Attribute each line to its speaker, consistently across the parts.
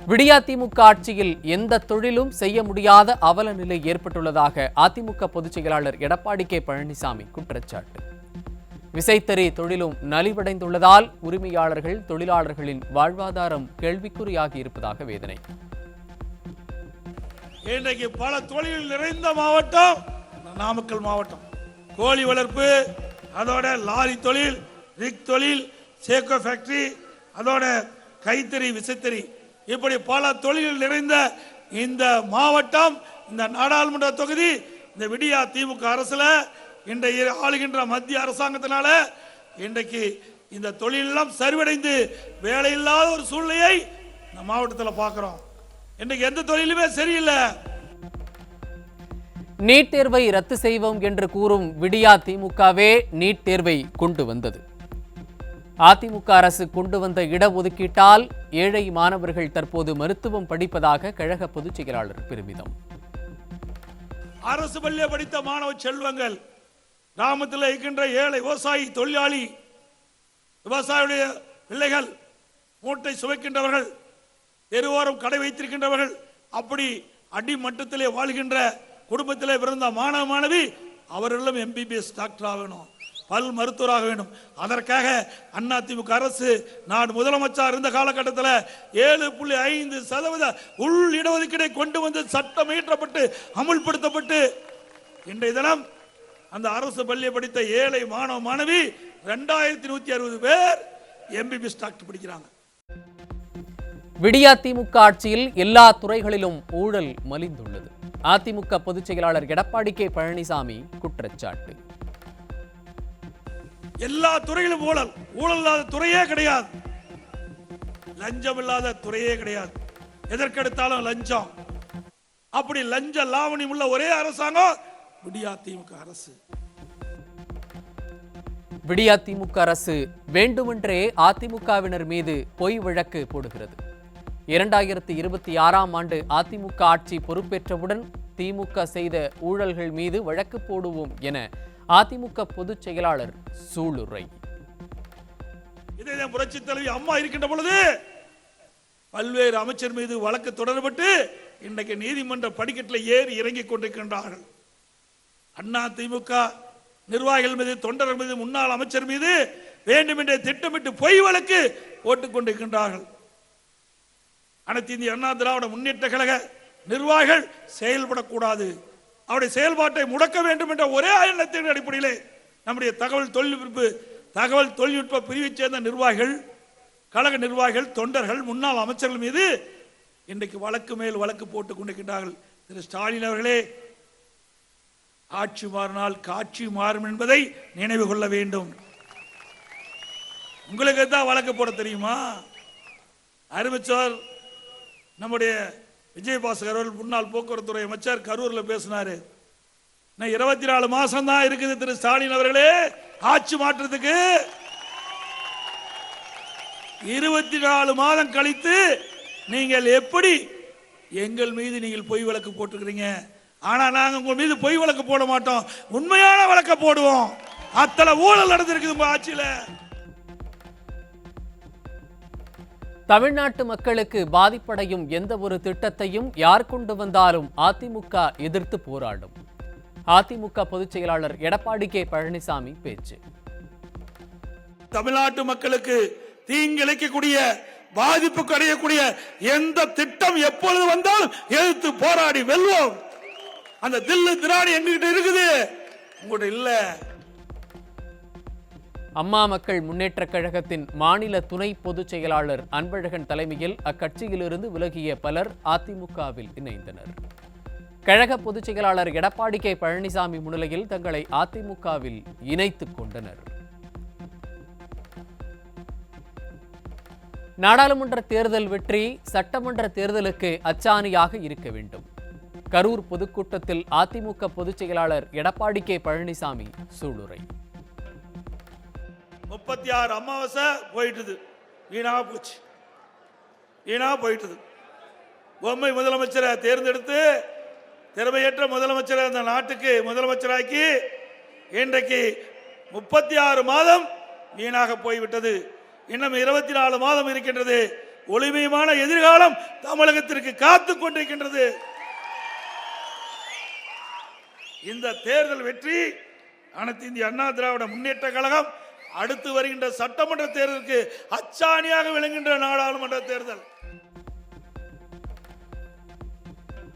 Speaker 1: விடியா திமுக ஆட்சியில் எந்த தொழிலும் செய்ய முடியாத அவல நிலை ஏற்பட்டுள்ளதாக அதிமுக பொதுச் செயலாளர் எடப்பாடி கே பழனிசாமி குற்றச்சாட்டு. விசைத்தறி தொழிலும் நலிவடைந்துள்ளதால் உரிமையாளர்கள் தொழிலாளர்களின் வாழ்வாதாரம் கேள்விக்குறியாகி இருப்பதாக வேதனை.
Speaker 2: இன்றைக்கு பல தொழில் நிறைந்த மாவட்டம் நாமக்கல் மாவட்டம். கோழி வளர்ப்பு, அதோட லாரி தொழில், ரிக் தொழில், சேக்கோ ஃபேக்டரி, அதோட கைத்தறி, விசைத்தறி, இப்படி பல தொழில்கள் நிறைந்த இந்த மாவட்டம், இந்த நாடாளுமன்ற தொகுதி, இந்த விடியா திமுக அரசுல இன்றைய ஆளுகின்ற மத்திய அரசாங்கத்தினால இன்றைக்கு இந்த தொழிலெல்லாம் சரிவடைந்து வேலையில்லாத ஒரு சூழ்நிலையை இந்த மாவட்டத்தில் பார்க்கிறோம். இன்றைக்கு எந்த தொழிலுமே சரியில்லை.
Speaker 1: நீட் தேர்வை ரத்து செய்வோம் என்று கூறும் விடியா திமுகவே நீட் தேர்வை கொண்டு வந்தது. அதிமுக அரசு கொண்டு வந்த இடஒதுக்கீட்டால் ஏழை மாணவர்கள் தற்போது மருத்துவம் படிப்பதாக கழக பொதுச் செயலாளர் பெருமிதம்.
Speaker 2: அரசு பள்ளியை படித்த மாணவ செல்வங்கள், கிராமத்தில் இருக்கின்ற ஏழை விவசாயி, தொழிலாளி, விவசாயியுடைய பிள்ளைகள், மூட்டை சுவைக்கின்றவர்கள், தெருவோரம் கடை வைத்திருக்கின்றவர்கள், அப்படி அடிமட்டத்திலே வாழ்கின்ற குடும்பத்திலே பிறந்த மாணவ மாணவி அவர்களும் எம்பிபிஎஸ் டாக்டர் ஆகணும், பல் மருத்துவராக வேண்டும். அதற்காக அதிமுக அரசு நான் முதலமைச்சர் இருந்த காலகட்டத்தில் 7.5% உள் இடஒதுக்கீடை கொண்டு வந்து சட்டம் இயற்றப்பட்டு அமுல்படுத்தப்பட்டு இன்றைய தினம் அந்த அரசு பள்ளியை படித்த ஏழை மாணவ மாணவி 2160 பேர் எம்பிபிஎஸ் டாக்டர் படிக்கிறாங்க.
Speaker 1: விடியா திமுக ஆட்சியில் எல்லா துறைகளிலும் ஊழல் மலிந்துள்ளது. அதிமுக பொதுச் செயலாளர் எடப்பாடி கே பழனிசாமி குற்றச்சாட்டு.
Speaker 2: எல்லா துறையிலும் ஊழல், ஊழல் இல்லாத துறையே கிடையாது, லஞ்சம் இல்லாத துறையே கிடையாது. எதற்கெடுத்தாலும் லஞ்சம். அப்படி லஞ்ச லாவணியம் உள்ள ஒரே அரசாங்கம் விடியா திமுக அரசு.
Speaker 1: விடியா திமுக அரசு வேண்டுமென்றே அதிமுகவினர் மீது பொய் வழக்கு போடுகிறது. 2026ஆம் ஆண்டு அதிமுக ஆட்சி பொறுப்பேற்றவுடன் திமுக செய்த ஊழல்கள் மீது வழக்கு போடுவோம் என அதிமுக பொதுச் செயலாளர் சூளுரை.
Speaker 2: இதே புரட்சி தலைவி அம்மா இருக்கின்ற பொழுது பல்வேறு அமைச்சர் மீது வழக்கு தொடரப்பட்டு இன்றைக்கு நீதிமன்ற படிக்கட்டில் ஏறி இறங்கிக் கொண்டிருக்கின்றார்கள். அதிமுக நிர்வாகிகள் மீது, தொண்டர்கள் மீது, முன்னாள் அமைச்சர் மீது வேண்டுமென்றே திட்டமிட்டு பொய் வழக்கு போட்டுக் கொண்டிருக்கின்றார்கள். அனைத்து இந்திய அண்ணா திராவிட முன்னேற்ற கழக நிர்வாகிகள் செயல்படக்கூடாது, அவருடைய செயல்பாட்டை முடக்க வேண்டும் என்ற ஒரே எண்ணத்தின் அடிப்படையிலே நம்முடைய தகவல் தொழில்நுட்ப பிரிவைச் சேர்ந்த நிர்வாகிகள், கழக நிர்வாகிகள், தொண்டர்கள், முன்னாள் அமைச்சர்கள் மீது இன்றைக்கு வழக்கு மேல் வழக்கு போட்டுக் கொண்டிருக்கின்றார்கள். திரு ஸ்டாலின் அவர்களே, ஆட்சி மாறினால் காட்சி மாறும் என்பதை நினைவு கொள்ள வேண்டும். உங்களுக்கு தான் வழக்கு போட தெரியுமா? அறிவிச்சார் நம்முடைய விஜயபாஸ்கர் அவர்கள், முன்னாள் போக்குவரத்துறை அமைச்சர், கரூர்ல பேசினாரு. 24 மாசம் தான் இருக்குது திரு ஸ்டாலின் அவர்களே ஆட்சி மாற்றத்துக்கு. 24 மாதம் கழித்து நீங்கள் எப்படி எங்கள் மீது நீங்கள் பொய் வழக்கு போட்டுக்கிறீங்க? ஆனா நாங்க உங்க மீது பொய் வழக்கு போட மாட்டோம், உண்மையான வழக்க போடுவோம். அத்தனை ஊழல் நடந்திருக்குது உங்க ஆட்சியில.
Speaker 1: தமிழ்நாட்டு மக்களுக்கு பாதிப்படையும் எந்த ஒரு திட்டத்தையும் யார் கொண்டு வந்தாலும் அதிமுக எதிர்த்து போராடும். அதிமுக பொதுச் செயலாளர் எடப்பாடி கே பழனிசாமி பேச்சு.
Speaker 2: தமிழ்நாட்டு மக்களுக்கு தீங்கிழைக்கக்கூடிய, பாதிப்புக்கு அடையக்கூடிய எந்த திட்டம் எப்பொழுது வந்தாலும் எதிர்த்து போராடி வெல்வோம். அந்த தில்லு திராணி எங்ககிட்ட இருக்குது, உங்ககிட்ட இல்ல.
Speaker 1: அம்மா மக்கள் முன்னேற்ற கழகத்தின் மாநில துணை பொதுச் செயலாளர் அன்பழகன் தலைமையில் அக்கட்சியிலிருந்து விலகிய பலர் அதிமுகவில் இணைந்தனர். கழக பொதுச் செயலாளர் எடப்பாடி கே பழனிசாமி முன்னிலையில் தங்களை அதிமுகவில் இணைத்துக் கொண்டனர். நாடாளுமன்ற தேர்தல் வெற்றி சட்டமன்ற தேர்தலுக்கு அச்சாணியாக இருக்க வேண்டும். கரூர் பொதுக்கூட்டத்தில் அதிமுக பொதுச் செயலாளர் எடப்பாடி கே பழனிசாமி சூளுரை.
Speaker 2: 36 அமாவாசை போயிட்டுது, வீணா போச்சு, வீணா போயிட்டுது. பொம்மை முதலமைச்சரை தேர்ந்தெடுத்து திறமையற்ற முதலமைச்சரை அந்த நாட்டுக்கு முதலமைச்சராக்கி இன்றைக்கு 36 மாதம் வீணாக போய்விட்டது. இன்னும் 24 மாதம் இருக்கின்றது. ஒளிமயமான எதிர்காலம் தமிழகத்திற்கு காத்துக் கொண்டிருக்கின்றது. இந்த தேர்தல் வெற்றி அனைத்து இந்திய அண்ணா திராவிட முன்னேற்ற கழகம் அடுத்து வருகின்ற சட்டமன்ற தேர்தலுக்கு அச்சாணியாக விளங்குகின்ற நாடாளுமன்ற தேர்தல்.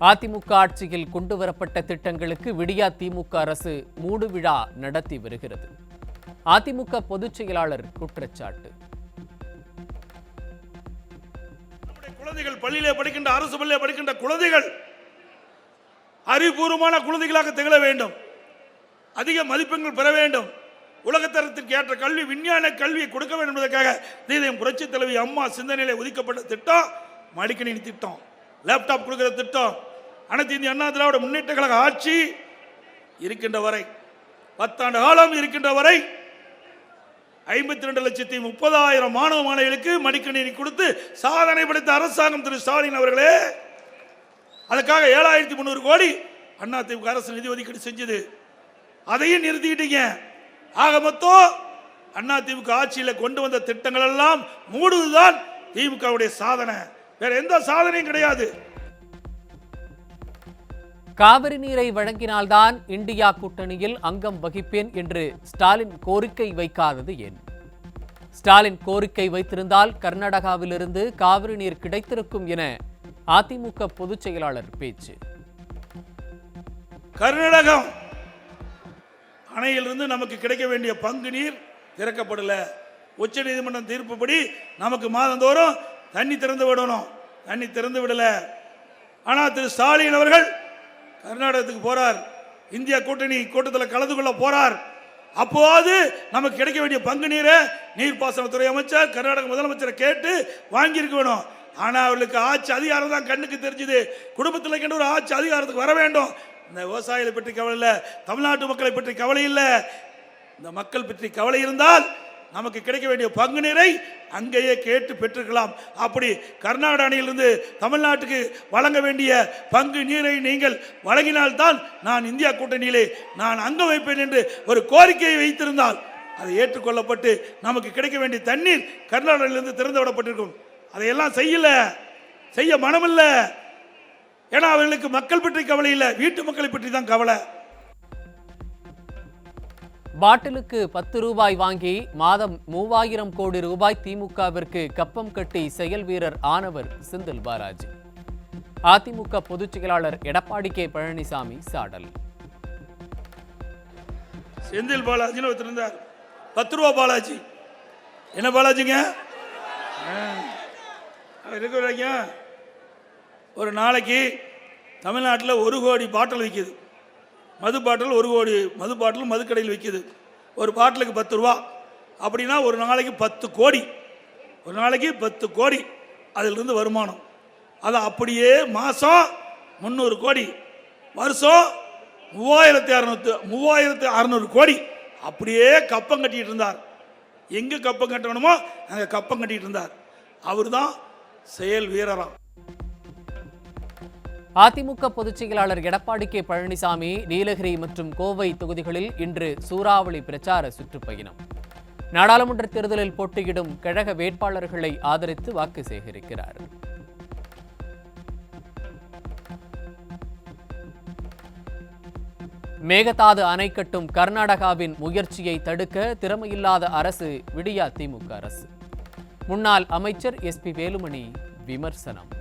Speaker 1: அதிமுக ஆட்சியில் கொண்டுவரப்பட்ட திட்டங்களுக்கு விடியா திமுக அரசு மூடு விழா நடத்தி வருகிறது. அதிமுக பொதுச் செயலாளர் குற்றச்சாட்டு.
Speaker 2: குழந்தைகள் பள்ளியிலே படிக்கின்ற அரசு பள்ளியிலே படிக்கின்ற குழந்தைகள் அறிவுபூர்வமான குழந்தைகளாக திகழ வேண்டும், அதிக மதிப்பெண்கள் பெற வேண்டும், உலகத்தரத்திற்கு ஏற்ற கல்வி விஞ்ஞான கல்வியை கொடுக்க வேண்டும் என்பதற்காக நீதியம் புரட்சி தலைவி அம்மா சிந்தனையிலே ஒதுக்கப்பட்ட திட்டம் மடிக்கணினி திட்டம், லேப்டாப் கொடுக்கிற திட்டம். அனைத்து இந்திய அண்ணா திராவிட முன்னேற்ற கழக ஆட்சி இருக்கின்ற வரை 10 ஆண்டு காலம் இருக்கின்ற வரை 52,30,000 மாணவ மாணவிகளுக்கு மடிக்கணினி கொடுத்து சாதனை படைத்த அரசாங்கம் திரு ஸ்டாலின் அவர்களே. அதுக்காக 7,300 கோடி அதிமுக அரசு நிதி ஒதுக்கீடு செஞ்சது. அதையும் நிறுத்திக்கிட்டீங்க. ஆக மொத்தம் அதிமுக ஆட்சியில் கொண்டு வந்த திட்டங்கள் எல்லாம் மூடுவதுதான் திமுகவுடைய சாதனை, வேற எந்த சாதனையும் கிடையாது.
Speaker 1: காவிரி நீரை வழங்கினால்தான் இந்தியா கூட்டணியில் அங்கம் வகிப்பேன் என்று ஸ்டாலின் கோரிக்கை வைக்காதது ஏன்? ஸ்டாலின் கோரிக்கை வைத்திருந்தால் கர்நாடகாவிலிருந்து காவிரி நீர் கிடைத்திருக்கும் என அதிமுக பொதுச் செயலாளர் பேச்சு.
Speaker 2: கர்நாடகம் அணையிலிருந்து நமக்கு கிடைக்க வேண்டிய பங்கு நீர் திறக்கப்படல. உச்ச நீதிமன்றம் தீர்ப்புப்படி நமக்கு மாதந்தோறும் தண்ணி திறந்து விடணும், தண்ணி திறந்து விடல. ஆனால் திரு ஸ்டாலின் அவர்கள் கர்நாடகத்துக்கு போறார், இந்தியா கூட்டணி கூட்டத்தில் கலந்து கொள்ள போறார். அப்போது நமக்கு கிடைக்க வேண்டிய பங்கு நீரை நீர்ப்பாசனத்துறை அமைச்சர் கர்நாடக முதலமைச்சரை கேட்டு வாங்கியிருக்க வேணும். ஆனால் அவர்களுக்கு ஆட்சி அதிகாரம் தான் கண்ணுக்கு தெரிஞ்சது. குடும்பத்தில் கண்டு ஒரு ஆட்சி அதிகாரத்துக்கு வர வேண்டும். இந்த விவசாயிகளை பற்றி கவலை இல்லை, தமிழ்நாட்டு மக்களை பற்றி கவலை இல்லை. இந்த மக்கள் பற்றி கவலை இருந்தால் நமக்கு கிடைக்க வேண்டிய பங்கு நீரை அங்கேயே கேட்டு பெற்றுக்கலாம். அப்படி கர்நாடக அணையிலிருந்து தமிழ்நாட்டுக்கு வழங்க வேண்டிய பங்கு நீரை நீங்கள் வழங்கினால்தான் நான் இந்தியா கூட்டணியிலே நான் அங்கம் வைப்பேன் என்று ஒரு கோரிக்கையை வைத்திருந்தால் அது ஏற்றுக்கொள்ளப்பட்டு நமக்கு கிடைக்க வேண்டிய தண்ணீர் கர்நாடகிலிருந்து திறந்து விடப்பட்டிருக்கும். அதையெல்லாம் செய்ய மனமில்லை. ஏன்னா அவர்களுக்கு மக்கள் பற்றி கவலை இல்லை, வீட்டு மக்களை பற்றி தான் கவலை.
Speaker 1: பாட்டிலுக்கு 10 ரூபாய் வாங்கி மாதம் 3000 கோடி ரூபாய் திமுகவிற்கு கப்பம் கட்டி செயல் வீரர் ஆனவர் செந்தில் பாலாஜி. அதிமுக பொதுச் செயலாளர் எடப்பாடி கே பழனிசாமி சாடல்.
Speaker 2: செந்தில் பாலாஜின்னு ஒருத்தர் இருந்தார், 10 ரூபா பாலாஜி. என்ன பாலாஜிங்க இருக்கிறாங்க? ஒரு நாளைக்கு தமிழ்நாட்டில் 1 கோடி பாட்டில் விற்கிது. மது பாட்டில் 1 கோடி மது பாட்டில் மதுக்கடையில் விற்கிது. ஒரு பாட்டிலுக்கு 10 ரூபா. அப்படின்னா ஒரு நாளைக்கு 10 கோடி, ஒரு நாளைக்கு 10 கோடி அதிலிருந்து வருமானம். அது அப்படியே மாதம் 300 கோடி, வருஷம் 3600 கோடி. அப்படியே கப்பம் கட்டிட்டு இருந்தார். எங்கே கப்பம் கட்டணுமோ அங்கே கப்பம் கட்டிட்டு இருந்தார். அவர் தான் செயல் வீரராம்.
Speaker 1: அதிமுக பொதுச் செயலாளர் எடப்பாடி கே பழனிசாமி நீலகிரி மற்றும் கோவை தொகுதிகளில் இன்று சூறாவளி பிரச்சார சுற்றுப்பயணம். நாடாளுமன்ற தேர்தலில் போட்டியிடும் கழக வேட்பாளர்களை ஆதரித்து வாக்கு சேகரிக்கிறார். மேகதாது அணை கட்டும் கர்நாடகாவின் முயற்சியை தடுக்க திறமையில்லாத அரசு விடியா திமுக அரசு. முன்னாள் அமைச்சர் SP வேலுமணி விமர்சனம்.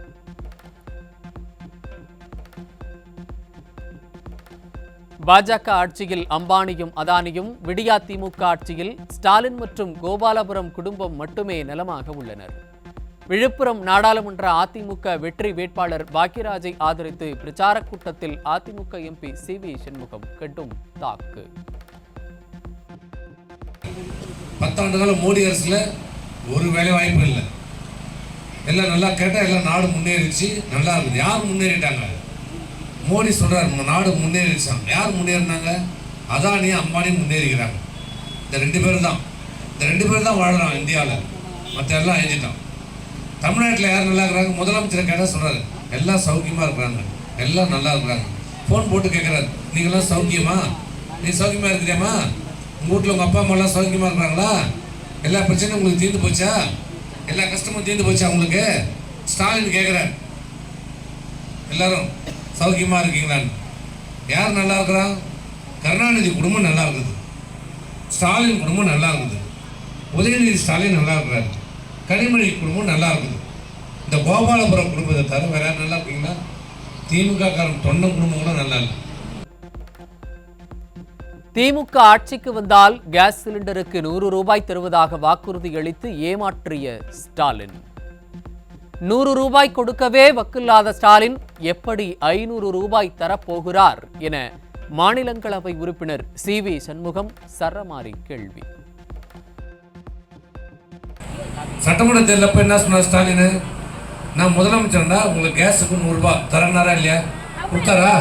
Speaker 1: பாஜக ஆட்சியில் அம்பானியும் அதானியும், விடியா திமுக ஆட்சியில் ஸ்டாலின் மற்றும் கோபாலபுரம் குடும்பம் மட்டுமே நலமாக உள்ளனர். விழுப்புரம் நாடாளுமன்ற அதிமுக வெற்றி வேட்பாளர் பாக்கியராஜை ஆதரித்து பிரச்சார கூட்டத்தில் அதிமுக MP CV சண்முகம் கடும் தாக்கு.
Speaker 3: 10 ஆண்டு கால மோடி அரசுல ஒரு வேலை வாய்ப்பு இல்லை. எல்லாம் நல்லா கேட்டா எல்லாம் நாடு முன்னேறிச்சு, நல்லா இருக்குது. யார் முன்னேறிட்டாங்க? மோடி சொல்றாரு நாடு முன்னேறிச்சான். யார் முன்னேறினாங்க? அதானி அம்பானி முன்னேறிக்கிறாங்க. இந்த 2 பேர் தான் வாழறான் இந்தியாவில். மற்ற எல்லாம் எழுதிட்டான். தமிழ்நாட்டில் யார் நல்லா இருக்கிறாங்க? முதலமைச்சரை கேட்டால் சொல்றாரு எல்லாம் சௌக்கியமா இருக்கிறாங்க, எல்லாம் நல்லா இருக்கிறாங்க. ஃபோன் போட்டு கேட்குறாரு, நீங்களாம் சௌக்கியமா? நீ சௌக்கியமா இருக்கிறியாமா? உங்கள் வீட்டில் உங்கள் அப்பா அம்மாலாம் சௌக்கியமா இருக்கிறாங்களா? எல்லா பிரச்சனையும் உங்களுக்கு தீர்ந்து போச்சா? எல்லா கஷ்டமும் தீர்ந்து போச்சு அவங்களுக்கு. ஸ்டாலின் கேட்குறார், எல்லாரும் சௌக்கியமாக இருக்கீங்களான்னு. யார் நல்லா இருக்கிறா? கருணாநிதி குடும்பம் நல்லா இருக்குது, ஸ்டாலின் குடும்பம் நல்லா இருக்குது, உதயநிதி ஸ்டாலின் நல்லா இருக்கிறாரு, கனிமொழி குடும்பம் நல்லா இருக்குது. இந்த கோபாலபுரம் குடும்பத்தை தவிர வேற யாரும் நல்லா இருக்கீங்களா? திமுக காரன் தொண்டன் குடும்பம் கூட நல்லா இல்லை.
Speaker 1: திமுக ஆட்சிக்கு வந்தால் கேஸ் சிலிண்டருக்கு 100 ரூபாய் தருவதாக வாக்குறுதி அளித்து ஏமாற்றிய ஸ்டாலின். 100 ரூபாய் கொடுக்கவே வக்கில்லாத ஸ்டாலின் எப்படி 500 ரூபாய் தரப்போகிறார் என மாநிலங்களவை உறுப்பினர் CV சண்முகம் சரமாரி கேள்வி.
Speaker 3: சட்டமன்ற தேர்தலப்ப என்ன சொன்னார் ஸ்டாலின்? நான் முதலமைச்சர்னா உங்களுக்கு கேஸுக்கு 100 ரூபாய் தரனாரா இல்லையா? கொடுத்தாரா?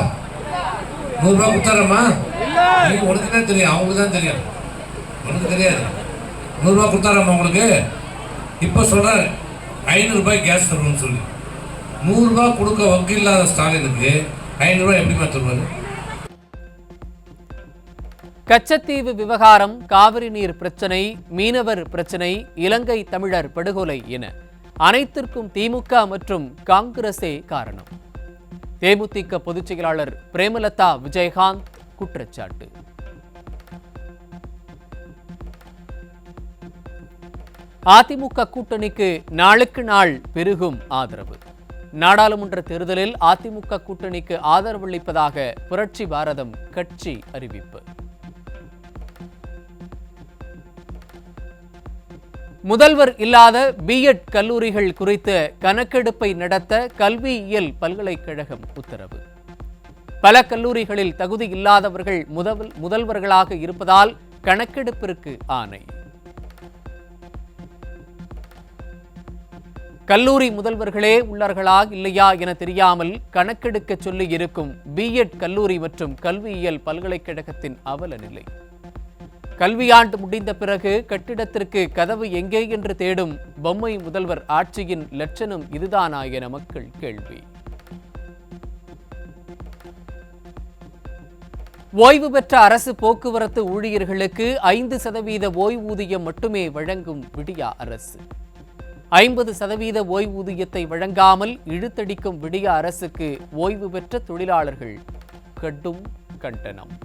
Speaker 3: 100 ரூபாய் கொடுத்தாரம்மா? உனக்கு தான் தெரியும், அவங்களுக்கு தான் தெரியும், உனக்கு தெரியாது. 100 ரூபாய் கொடுத்தாரம்மா உங்களுக்கு? இப்போ சொல்றாரு 500 ரூபாய் கேஸ் தருவோம்னு சொல்லி. 100 ரூபாய் கொடுக்க வக்கில்லாத ஸ்டாலினுக்கு 500 ரூபாய் எப்படிமா தருவாரு?
Speaker 1: கச்சத்தீவு விவகாரம், காவிரி நீர் பிரச்சனை, மீனவர் பிரச்சனை, இலங்கை தமிழர் படுகொலை என அனைத்திற்கும் திமுக மற்றும் காங்கிரஸே காரணம். தேமுதிக பொதுச் செயலாளர் பிரேமலதா விஜயகாந்த் குற்றச்சாட்டு. அதிமுக கூட்டணிக்கு நாளுக்கு நாள் பெருகும் ஆதரவு. நாடாளுமன்ற தேர்தலில் அதிமுக கூட்டணிக்கு ஆதரவளிப்பதாக புரட்சி பாரதம் கட்சி அறிவிப்பு. முதல்வர் இல்லாத B.Ed கல்லூரிகள் குறித்த கணக்கெடுப்பை நடத்த கல்வியியல் பல்கலைக்கழகம் உத்தரவு. பல கல்லூரிகளில் தகுதி இல்லாதவர்கள் முதல்வர்களாக இருப்பதால் கணக்கெடுப்பிற்கு ஆணை. கல்லூரி முதல்வர்களே உள்ளார்களா இல்லையா என தெரியாமல் கணக்கெடுக்க சொல்லி இருக்கும் B.Ed கல்லூரி மற்றும் கல்வியியல் பல்கலைக்கழகத்தின் அவல நிலை. கல்வியாண்டு முடிந்த பிறகு கட்டிடத்திற்கு கதவு எங்கே என்று தேடும் பொம்மை முதல்வர் ஆட்சியின் லட்சணம் இதுதானா என மக்கள் கேள்வி. ஓய்வு பெற்ற அரசு போக்குவரத்து ஊழியர்களுக்கு 5% ஓய்வூதியம் மட்டுமே வழங்கும் விடியா அரசு. 50% ஓய்வூதியத்தை வழங்காமல் இழுத்தடிக்கும் விடியா அரசுக்கு ஓய்வு பெற்ற தொழிலாளர்கள் கடும் கண்டனம்.